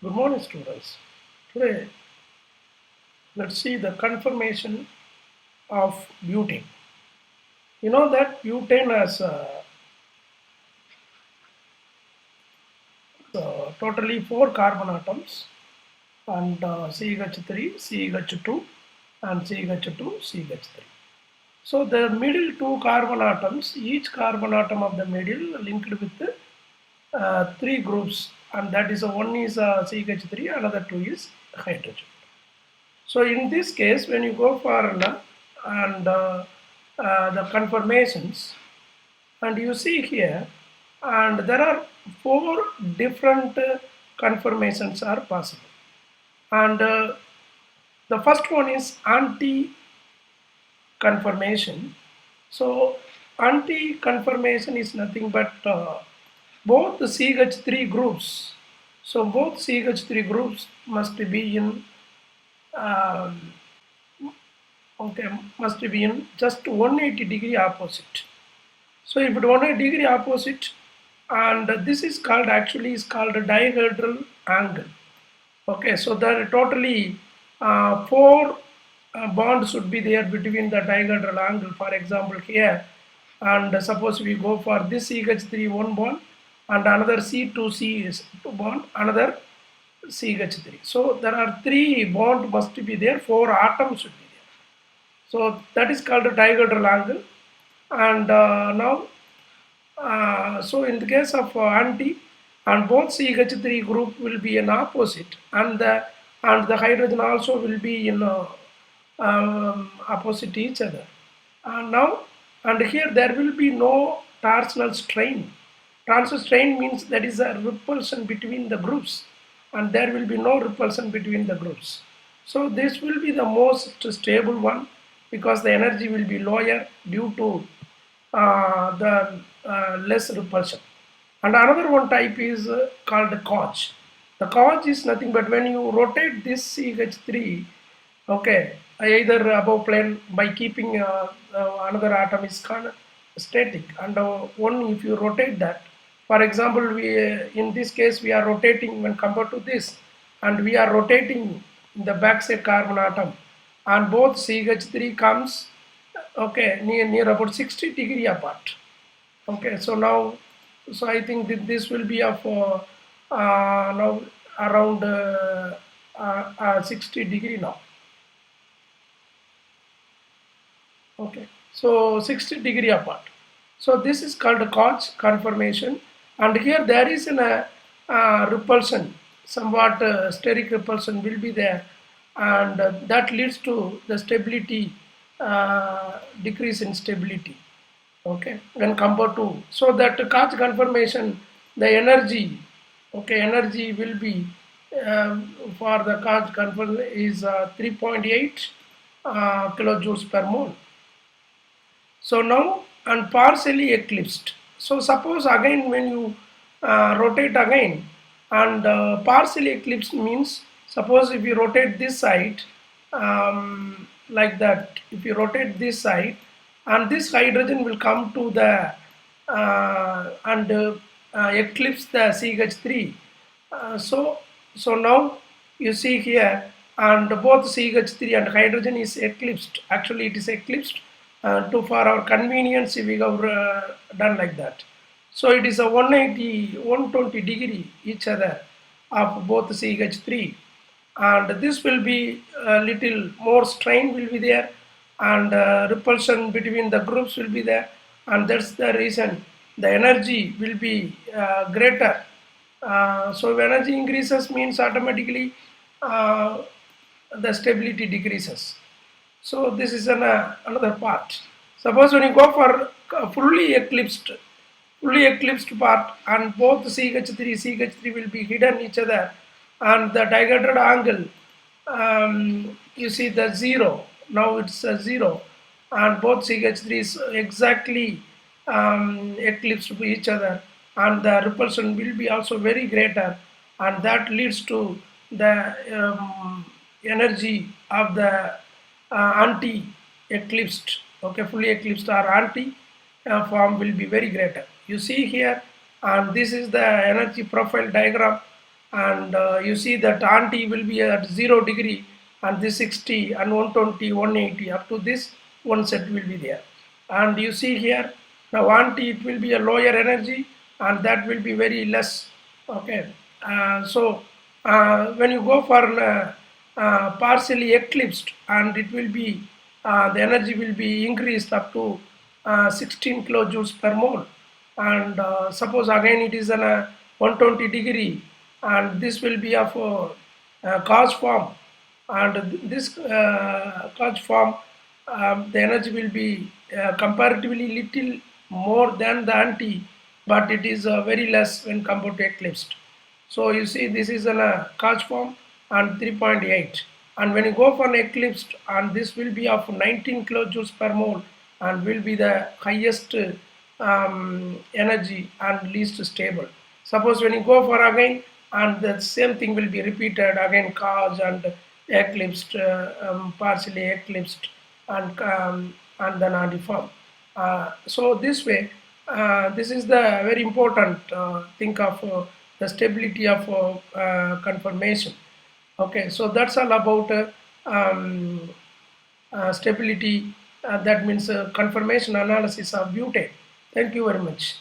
Good morning, students. Today, let's see the conformation of butane. You know that butane has totally four carbon atoms and CH3, CH2, and CH2, CH3. So the middle two carbon atoms, each carbon atom of the middle linked with three groups, and that is one is CH3, another two is hydrogen. So in this case, when you go for the conformations, and you see here, and there are four different conformations are possible. And the first one is anti-conformation. So anti-conformation is nothing but both the CH3 groups. So both CH3 groups must be in um, okay, must be in just 180-degree opposite. So if it 180-degree opposite, and this is called actually is called a dihedral angle. Okay, so there are totally four bonds should be there between the dihedral angle. For example, here, and suppose we go for this CH3 one bond and another C2C is two bond, another CH3. So there are three bond must be there, four atoms should be there. So that is called a dihedral angle. And now, so in the case of anti, and both CH3 group will be an opposite, and the hydrogen also will be in opposite each other. And now, and here there will be no torsional strain. Torsional strain means that is a repulsion between the groups, and there will be no repulsion between the groups. So this will be the most stable one because the energy will be lower due to the less repulsion. And another one type is called Koch. The Koch is nothing but when you rotate this CH3, okay, either above plane by keeping another atom is kind of static, and one if you rotate that, for example, we in this case we are rotating when compared to this, and we are rotating the backside carbon atom, and both CH3 comes okay near about 60-degree apart. Okay, so now, so I think that this will be of now around 60-degree now. Okay, so 60-degree apart. So this is called a Koch conformation, and here there is a repulsion, somewhat steric repulsion will be there, and that leads to the stability decrease in stability. Okay, when compared to, so that Koch conformation, the energy, okay, energy will be for the Koch conformation is 3.8 kilojoules per mole. So now, and partially eclipsed. So suppose again when you rotate again, and partially eclipsed means, suppose if you rotate this side like that, if you rotate this side, and this hydrogen will come to the and eclipse the CH3. So now you see here, and both CH3 and hydrogen is eclipsed. Actually, it is eclipsed to for our convenience we have done like that. So it is a 180, 120-degree each other of both CH3, and this will be a little more strain will be there, and repulsion between the groups will be there, and that's the reason the energy will be greater. So if energy increases means automatically the stability decreases. So this is another part. Suppose when you go for fully eclipsed part, and both CH3 will be hidden each other, and the dihedral angle, you see the zero. Now it's a zero, and both CH3 is exactly eclipsed to each other, and the repulsion will be also very greater, and that leads to the energy of the anti-eclipsed, okay, fully eclipsed or anti form will be very greater. You see here, and this is the energy profile diagram, and you see that anti will be at 0 degree, and this 60 and 120, 180 up to this one set will be there. And you see here now anti it will be a lower energy, and that will be very less. Okay, when you go for partially eclipsed, and it will be the energy will be increased up to 16 kilojoules per mole. And suppose again it is an 120 degree, and this will be of Gauss form, and this Gauss form, the energy will be comparatively little more than the anti, but it is very less when compared to eclipsed. So you see this is an Gauss form and 3.8, and when you go for an eclipsed, and this will be of 19 kilojoules per mole, and will be the highest energy and least stable. Suppose when you go for again, and the same thing will be repeated again, Gauss and eclipsed, partially eclipsed, and then antiform. So this way, this is the very important thing of the stability of conformation. Okay, so that's all about stability. That means conformation analysis of butane. Thank you very much.